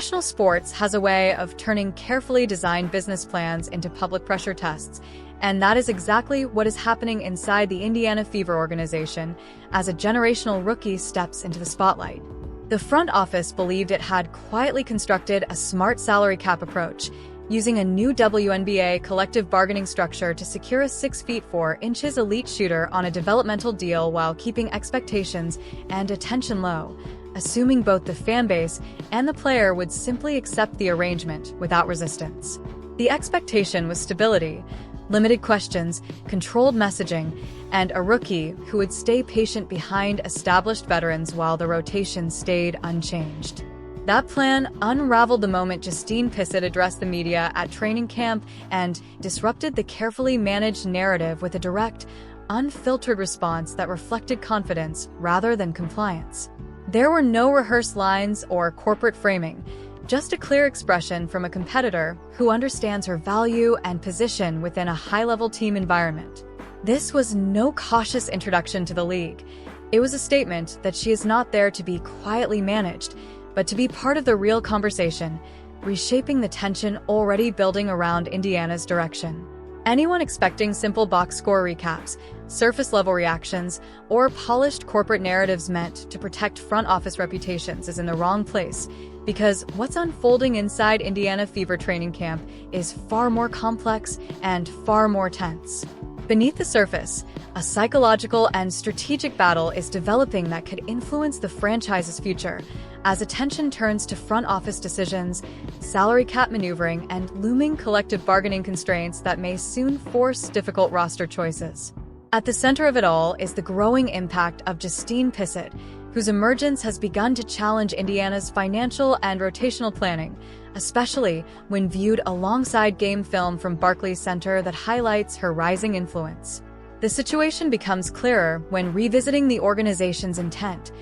Professional sports has a way of turning carefully designed business plans into public pressure tests, and that is exactly what is happening inside the Indiana Fever organization as a generational rookie steps into the spotlight. The front office believed it had quietly constructed a smart salary cap approach, using a new WNBA collective bargaining structure to secure a 6 feet 4 inches elite shooter on a developmental deal while keeping expectations and attention low, assuming both the fanbase and the player would simply accept the arrangement without resistance. The expectation was stability, limited questions, controlled messaging, and a rookie who would stay patient behind established veterans while the rotation stayed unchanged. That plan unraveled the moment Justine Pissott addressed the media at training camp and disrupted the carefully managed narrative with a direct, unfiltered response that reflected confidence rather than compliance. There were no rehearsed lines or corporate framing, just a clear expression from a competitor who understands her value and position within a high-level team environment. This was no cautious introduction to the league. It was a statement that she is not there to be quietly managed, but to be part of the real conversation, reshaping the tension already building around Indiana's direction. Anyone expecting simple box score recaps, surface-level reactions, or polished corporate narratives meant to protect front office reputations is in the wrong place, because what's unfolding inside Indiana Fever training camp is far more complex and far more tense. Beneath the surface, a psychological and strategic battle is developing that could influence the franchise's future, as attention turns to front office decisions, salary cap maneuvering, and looming collective bargaining constraints that may soon force difficult roster choices. At the center of it all is the growing impact of Justine Pissott, whose emergence has begun to challenge Indiana's financial and rotational planning, especially when viewed alongside game film from Barclays Center that highlights her rising influence. The situation becomes clearer when revisiting the organization's intent,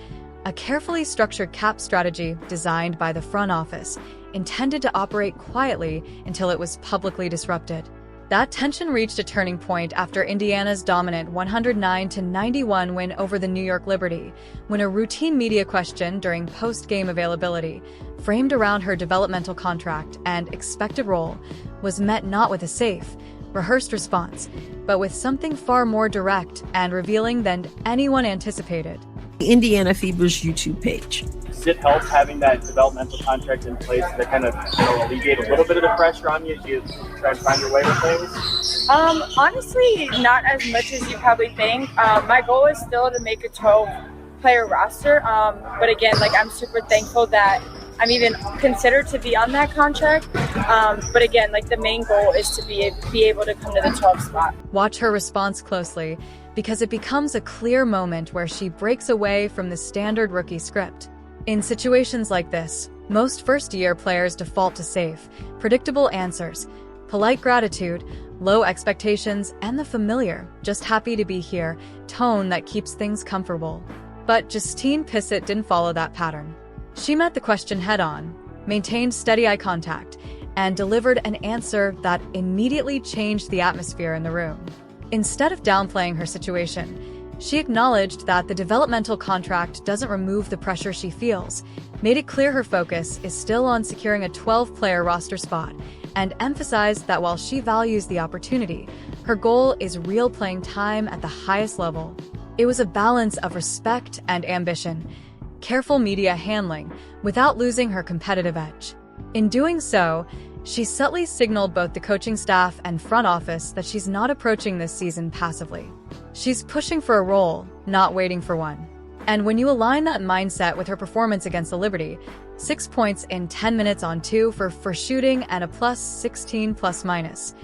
a carefully structured cap strategy designed by the front office, intended to operate quietly until it was publicly disrupted. That tension reached a turning point after Indiana's dominant 109-91 win over the New York Liberty, when a routine media question during post-game availability, framed around her developmental contract and expected role, was met not with a safe, rehearsed response, but with something far more direct and revealing than anyone anticipated. Indiana Fever's YouTube page. Does it help having that developmental contract in place to kind of alleviate a little bit of the pressure on you as you try and find your way with things? Honestly, not as much as you probably think. My goal is still to make a 12-player roster. But again, I'm super thankful that I'm even considered to be on that contract. But again, the main goal is to be able to come to the 12 spot. Watch her response closely, because it becomes a clear moment where she breaks away from the standard rookie script. In situations like this, most first-year players default to safe, predictable answers, polite gratitude, low expectations, and the familiar, just happy to be here, tone that keeps things comfortable. But Justine Pissott didn't follow that pattern. She met the question head-on, maintained steady eye contact, and delivered an answer that immediately changed the atmosphere in the room. Instead of downplaying her situation, she acknowledged that the developmental contract doesn't remove the pressure she feels, made it clear her focus is still on securing a 12-player roster spot, and emphasized that while she values the opportunity, her goal is real playing time at the highest level. It was a balance of respect and ambition, careful media handling, without losing her competitive edge. In doing so, she subtly signaled both the coaching staff and front office that she's not approaching this season passively. She's pushing for a role, not waiting for one. And when you align that mindset with her performance against the Liberty, 6 points in 10 minutes on 2 for shooting and a plus 16 plus-minus,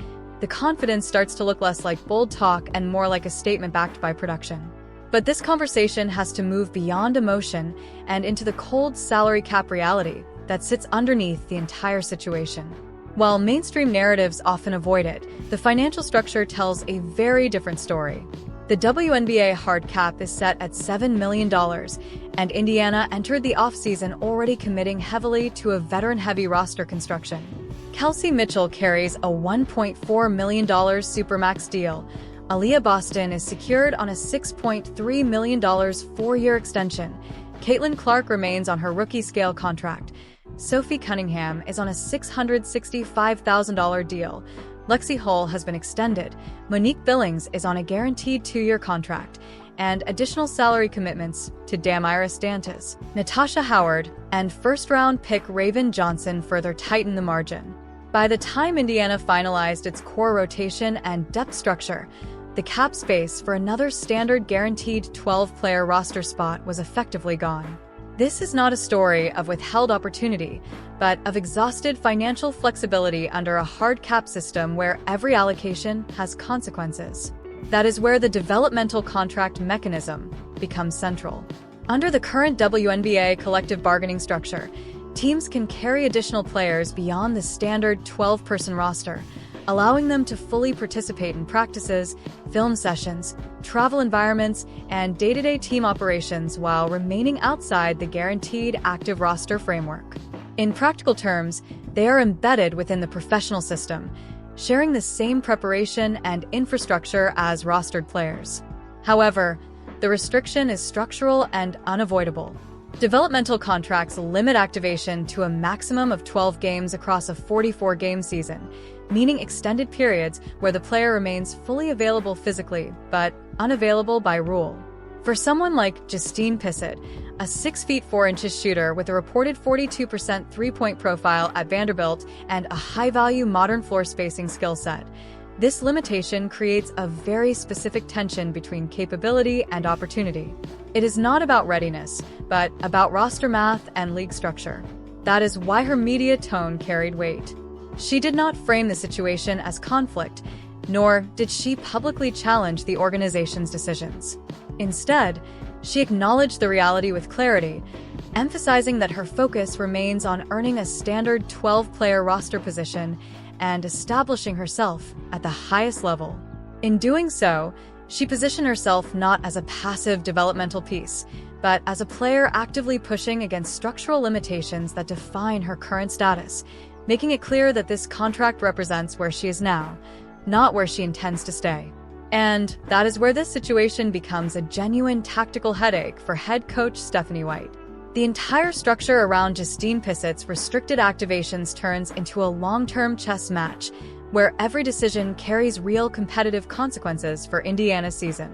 the confidence starts to look less like bold talk and more like a statement backed by production. But this conversation has to move beyond emotion and into the cold salary cap reality that sits underneath the entire situation. While mainstream narratives often avoid it, the financial structure tells a very different story. The WNBA hard cap is set at $7 million, and Indiana entered the offseason already committing heavily to a veteran-heavy roster construction. Kelsey Mitchell carries a $1.4 million Supermax deal. Aaliyah Boston is secured on a $6.3 million four-year extension. Caitlin Clark remains on her rookie-scale contract. Sophie Cunningham is on a $665,000 deal. Lexi Hull has been extended. Monique Billings is on a guaranteed 2-year contract, and additional salary commitments to Damira Stantis, Natasha Howard, and first-round pick Raven Johnson further tighten the margin. By the time Indiana finalized its core rotation and depth structure, the cap space for another standard guaranteed 12-player roster spot was effectively gone. This is not a story of withheld opportunity, but of exhausted financial flexibility under a hard cap system where every allocation has consequences. That is where the developmental contract mechanism becomes central. Under the current WNBA collective bargaining structure, teams can carry additional players beyond the standard 12-person roster, allowing them to fully participate in practices, film sessions, travel environments, and day-to-day team operations while remaining outside the guaranteed active roster framework. In practical terms, they are embedded within the professional system, sharing the same preparation and infrastructure as rostered players. However, the restriction is structural and unavoidable. Developmental contracts limit activation to a maximum of 12 games across a 44-game season, meaning extended periods where the player remains fully available physically, but unavailable by rule. For someone like Justine Pissott, a 6 feet 4 inches shooter with a reported 42% three-point profile at Vanderbilt and a high-value modern floor spacing skill set, this limitation creates a very specific tension between capability and opportunity. It is not about readiness, but about roster math and league structure. That is why her media tone carried weight. She did not frame the situation as conflict, nor did she publicly challenge the organization's decisions. Instead, she acknowledged the reality with clarity, emphasizing that her focus remains on earning a standard 12-player roster position and establishing herself at the highest level. In doing so, she positioned herself not as a passive developmental piece, but as a player actively pushing against structural limitations that define her current status, making it clear that this contract represents where she is now, not where she intends to stay. And that is where this situation becomes a genuine tactical headache for head coach Stephanie White. The entire structure around Justine Pissott's restricted activations turns into a long-term chess match, where every decision carries real competitive consequences for Indiana's season.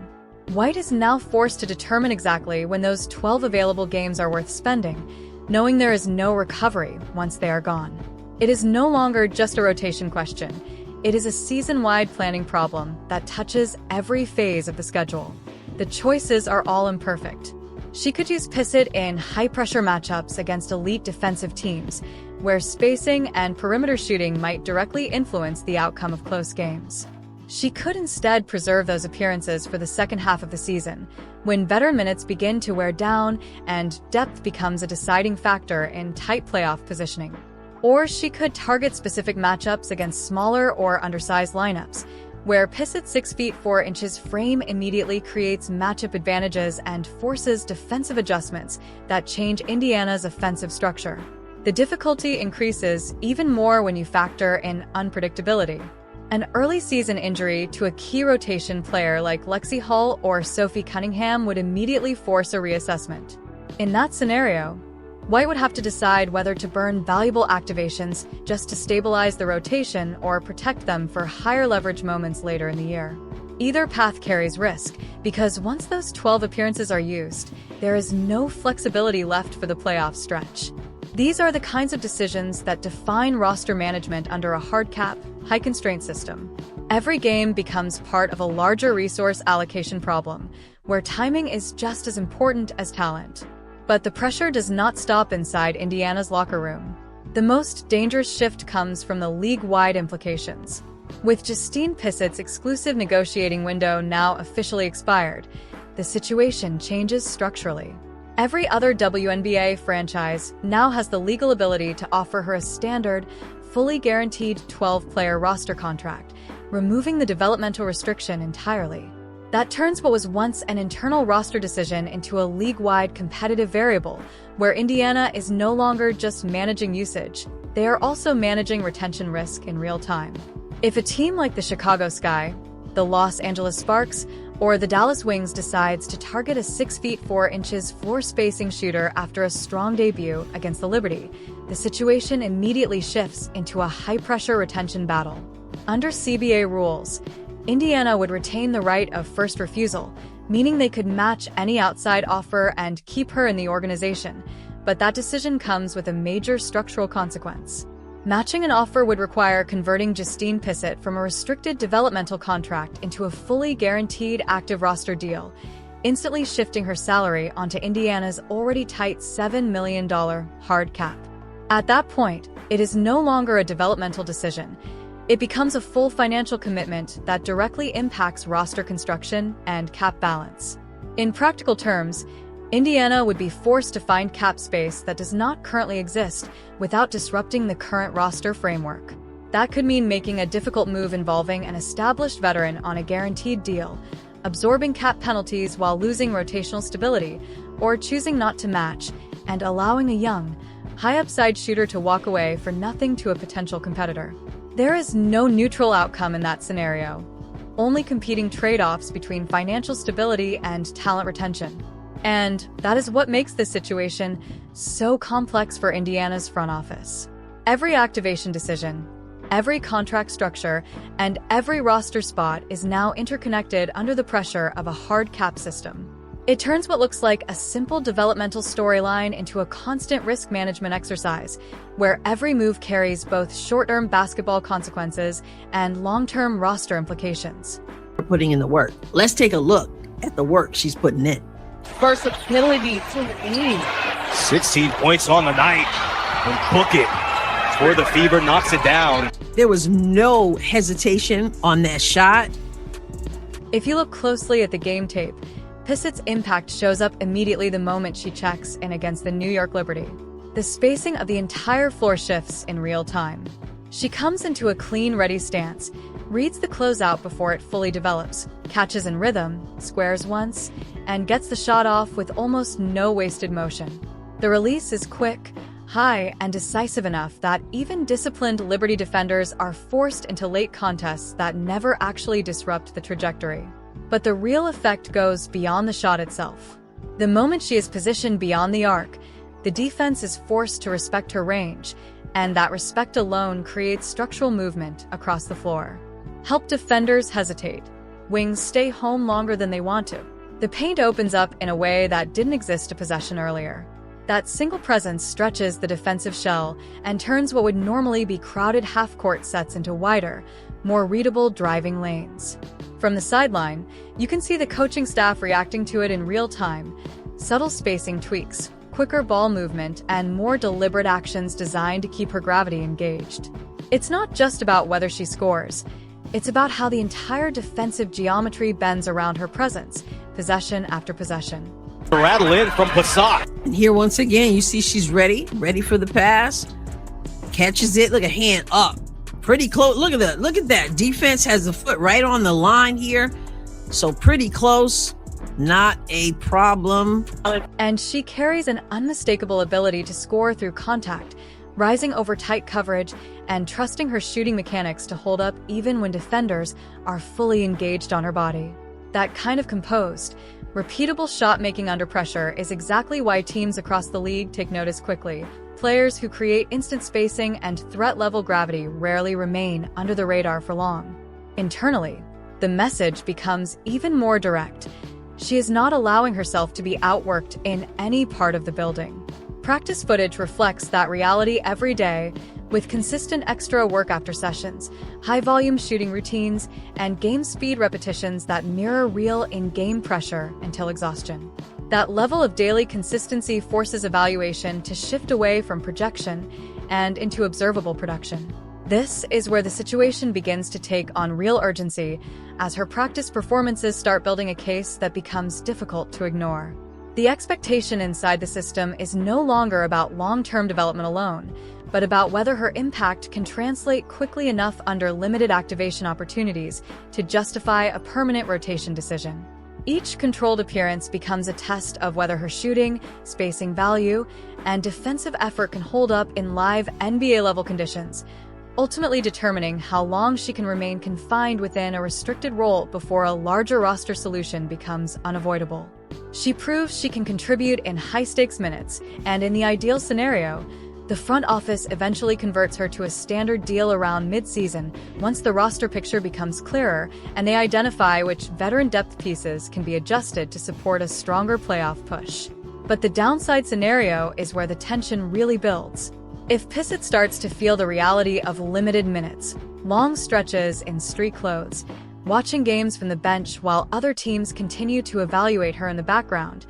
White is now forced to determine exactly when those 12 available games are worth spending, knowing there is no recovery once they are gone. It is no longer just a rotation question. It is a season-wide planning problem that touches every phase of the schedule. The choices are all imperfect. She could use Pissott in high-pressure matchups against elite defensive teams, where spacing and perimeter shooting might directly influence the outcome of close games. She could instead preserve those appearances for the second half of the season, when veteran minutes begin to wear down and depth becomes a deciding factor in tight playoff positioning. Or she could target specific matchups against smaller or undersized lineups, where Pissott's 6 feet 4 inches frame immediately creates matchup advantages and forces defensive adjustments that change Indiana's offensive structure. The difficulty increases even more when you factor in unpredictability. An early season injury to a key rotation player like Lexi Hull or Sophie Cunningham would immediately force a reassessment. In that scenario, White would have to decide whether to burn valuable activations just to stabilize the rotation or protect them for higher leverage moments later in the year. Either path carries risk, because once those 12 appearances are used, there is no flexibility left for the playoff stretch. These are the kinds of decisions that define roster management under a hard cap, high constraint system. Every game becomes part of a larger resource allocation problem, where timing is just as important as talent. But the pressure does not stop inside Indiana's locker room. The most dangerous shift comes from the league-wide implications. With Justine Pissott's exclusive negotiating window now officially expired, the situation changes structurally. Every other WNBA franchise now has the legal ability to offer her a standard, fully guaranteed 12-player roster contract, removing the developmental restriction entirely. That turns what was once an internal roster decision into a league-wide competitive variable, where Indiana is no longer just managing usage, they are also managing retention risk in real time. If a team like the Chicago Sky, the Los Angeles Sparks, or the Dallas Wings decides to target a 6 feet 4 inches floor spacing shooter after a strong debut against the Liberty, the situation immediately shifts into a high-pressure retention battle. Under CBA rules, Indiana would retain the right of first refusal, meaning they could match any outside offer and keep her in the organization, but that decision comes with a major structural consequence. Matching an offer would require converting Justine Pissott from a restricted developmental contract into a fully guaranteed active roster deal, instantly shifting her salary onto Indiana's already tight $7 million hard cap. At that point, it is no longer a developmental decision. It becomes a full financial commitment that directly impacts roster construction and cap balance. In practical terms, Indiana would be forced to find cap space that does not currently exist without disrupting the current roster framework. That could mean making a difficult move involving an established veteran on a guaranteed deal, absorbing cap penalties while losing rotational stability, or choosing not to match and allowing a young, high-upside shooter to walk away for nothing to a potential competitor. There is no neutral outcome in that scenario, only competing trade-offs between financial stability and talent retention. And that is what makes this situation so complex for Indiana's front office. Every activation decision, every contract structure, and every roster spot is now interconnected under the pressure of a hard cap system. It turns what looks like a simple developmental storyline into a constant risk management exercise, where every move carries both short-term basketball consequences and long-term roster implications. We're putting in the work. Let's take a look at the work she's putting in. Versatility to the game. 16 points on the night. And book it. Before the Fever knocks it down. There was no hesitation on that shot. If you look closely at the game tape, Pissott's impact shows up immediately the moment she checks in against the New York Liberty. The spacing of the entire floor shifts in real time. She comes into a clean, ready stance, reads the closeout before it fully develops, catches in rhythm, squares once, and gets the shot off with almost no wasted motion. The release is quick, high, and decisive enough that even disciplined Liberty defenders are forced into late contests that never actually disrupt the trajectory. But the real effect goes beyond the shot itself. The moment she is positioned beyond the arc, the defense is forced to respect her range, and that respect alone creates structural movement across the floor. Help defenders hesitate. Wings stay home longer than they want to. The paint opens up in a way that didn't exist a possession earlier. That single presence stretches the defensive shell and turns what would normally be crowded half-court sets into wider, more readable driving lanes. From the sideline, you can see the coaching staff reacting to it in real time. Subtle spacing tweaks, quicker ball movement, and more deliberate actions designed to keep her gravity engaged. It's not just about whether she scores. It's about how the entire defensive geometry bends around her presence, possession after possession. Rattle in from Pissott. And here once again, you see she's ready for the pass. Catches it, look at hand up. Pretty close, look at that. Defense has the foot right on the line here. So pretty close, not a problem. And she carries an unmistakable ability to score through contact, rising over tight coverage and trusting her shooting mechanics to hold up even when defenders are fully engaged on her body. That kind of composed, repeatable shot-making under pressure is exactly why teams across the league take notice quickly. Players who create instant spacing and threat-level gravity rarely remain under the radar for long. Internally, the message becomes even more direct. She is not allowing herself to be outworked in any part of the building. Practice footage reflects that reality every day, with consistent extra work after sessions, high-volume shooting routines, and game speed repetitions that mirror real in-game pressure until exhaustion. That level of daily consistency forces evaluation to shift away from projection and into observable production. This is where the situation begins to take on real urgency, as her practice performances start building a case that becomes difficult to ignore. The expectation inside the system is no longer about long-term development alone, but about whether her impact can translate quickly enough under limited activation opportunities to justify a permanent rotation decision. Each controlled appearance becomes a test of whether her shooting, spacing value, and defensive effort can hold up in live NBA-level conditions, ultimately determining how long she can remain confined within a restricted role before a larger roster solution becomes unavoidable. She proves she can contribute in high-stakes minutes, and in the ideal scenario, The front office eventually converts her to a standard deal around mid-season once the roster picture becomes clearer and they identify which veteran depth pieces can be adjusted to support a stronger playoff push. But the downside scenario is where the tension really builds. If Pissott starts to feel the reality of limited minutes, long stretches in street clothes, watching games from the bench while other teams continue to evaluate her in the background,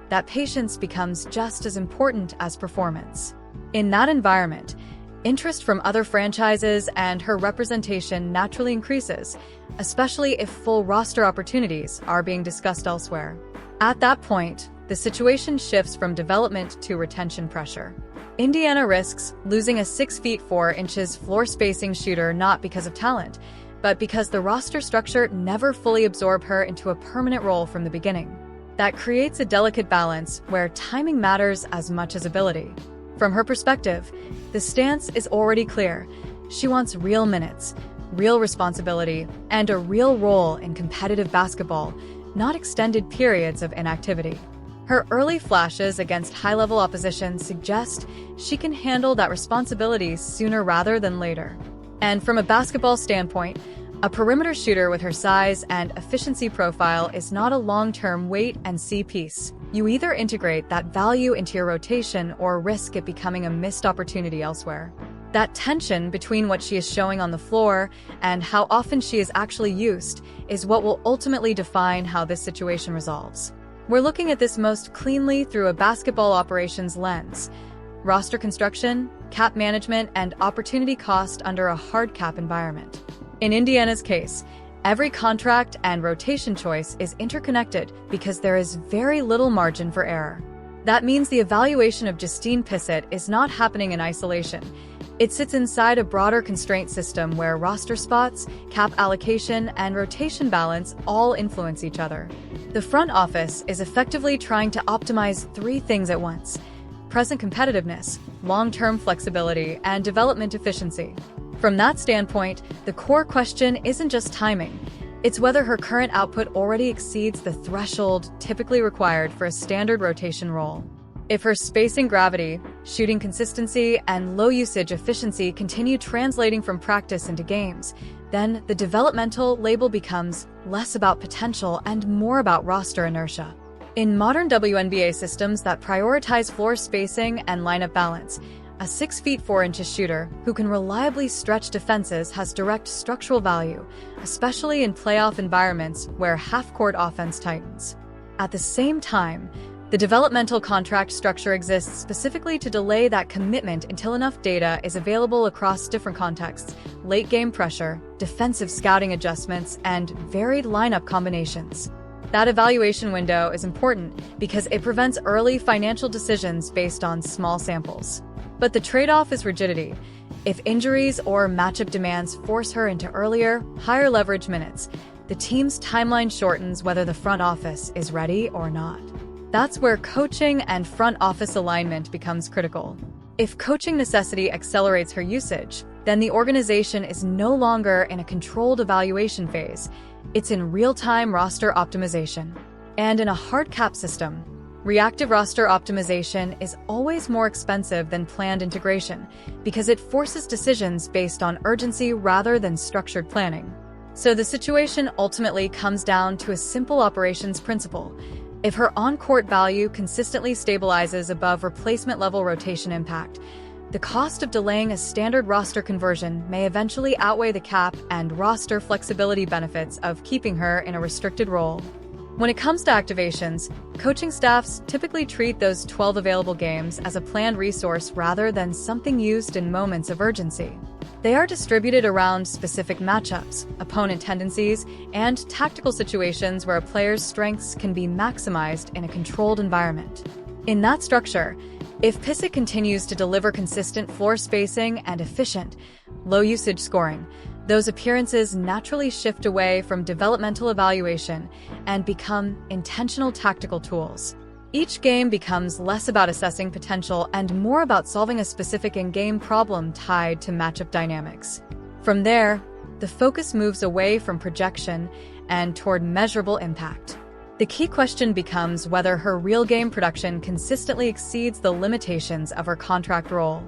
that patience becomes just as important as performance. In that environment, interest from other franchises and her representation naturally increases, especially if full roster opportunities are being discussed elsewhere. At that point, the situation shifts from development to retention pressure. Indiana risks losing a 6'4" floor spacing shooter not because of talent, but because the roster structure never fully absorbed her into a permanent role from the beginning. That creates a delicate balance where timing matters as much as ability. From her perspective, the stance is already clear. She wants real minutes, real responsibility, and a real role in competitive basketball, not extended periods of inactivity. Her early flashes against high-level opposition suggest she can handle that responsibility sooner rather than later. And from a basketball standpoint, a perimeter shooter with her size and efficiency profile is not a long-term wait-and-see piece. You either integrate that value into your rotation or risk it becoming a missed opportunity elsewhere. That tension between what she is showing on the floor and how often she is actually used is what will ultimately define how this situation resolves. We're looking at this most cleanly through a basketball operations lens. Roster construction, cap management, and opportunity cost under a hard cap environment. In Indiana's case, every contract and rotation choice is interconnected because there is very little margin for error. That means the evaluation of Justine Pissott is not happening in isolation. It sits inside a broader constraint system where roster spots, cap allocation, and rotation balance all influence each other. The front office is effectively trying to optimize three things at once: present competitiveness, long-term flexibility, and development efficiency. From that standpoint, the core question isn't just timing. It's whether her current output already exceeds the threshold typically required for a standard rotation role. If her spacing gravity, shooting consistency, and low usage efficiency continue translating from practice into games, then the developmental label becomes less about potential and more about roster inertia. In modern WNBA systems that prioritize floor spacing and lineup balance, a 6'4" shooter who can reliably stretch defenses has direct structural value, especially in playoff environments where half-court offense tightens. At the same time, the developmental contract structure exists specifically to delay that commitment until enough data is available across different contexts, late-game pressure, defensive scouting adjustments, and varied lineup combinations. That evaluation window is important because it prevents early financial decisions based on small samples. But the trade-off is rigidity. If injuries or matchup demands force her into earlier, higher leverage minutes, the team's timeline shortens whether the front office is ready or not. That's where coaching and front office alignment becomes critical. If coaching necessity accelerates her usage, then the organization is no longer in a controlled evaluation phase. It's in real-time roster optimization. And in a hard cap system, reactive roster optimization is always more expensive than planned integration because it forces decisions based on urgency rather than structured planning. So the situation ultimately comes down to a simple operations principle. If her on-court value consistently stabilizes above replacement-level rotation impact, the cost of delaying a standard roster conversion may eventually outweigh the cap and roster flexibility benefits of keeping her in a restricted role. When it comes to activations, coaching staffs typically treat those 12 available games as a planned resource rather than something used in moments of urgency. They are distributed around specific matchups, opponent tendencies, and tactical situations where a player's strengths can be maximized in a controlled environment. In that structure, if Pissott continues to deliver consistent floor spacing and efficient, low-usage scoring, those appearances naturally shift away from developmental evaluation and become intentional tactical tools. Each game becomes less about assessing potential and more about solving a specific in-game problem tied to matchup dynamics. From there, the focus moves away from projection and toward measurable impact. The key question becomes whether her real game production consistently exceeds the limitations of her contract role.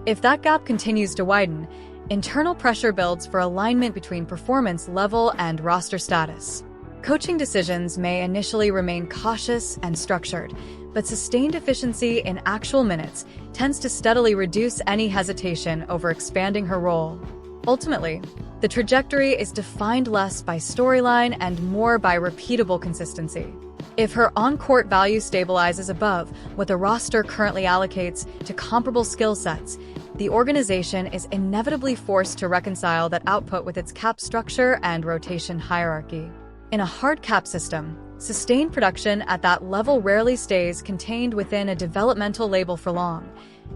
If that gap continues to widen, internal pressure builds for alignment between performance level and roster status. Coaching decisions may initially remain cautious and structured, but sustained efficiency in actual minutes tends to steadily reduce any hesitation over expanding her role. Ultimately, the trajectory is defined less by storyline and more by repeatable consistency. If her on-court value stabilizes above what the roster currently allocates to comparable skill sets, the organization is inevitably forced to reconcile that output with its cap structure and rotation hierarchy. In a hard cap system, sustained production at that level rarely stays contained within a developmental label for long.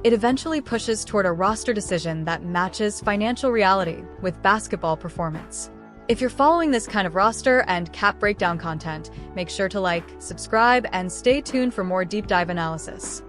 It eventually pushes toward a roster decision that matches financial reality with basketball performance. If you're following this kind of roster and cap breakdown content, make sure to like, subscribe, and stay tuned for more deep dive analysis.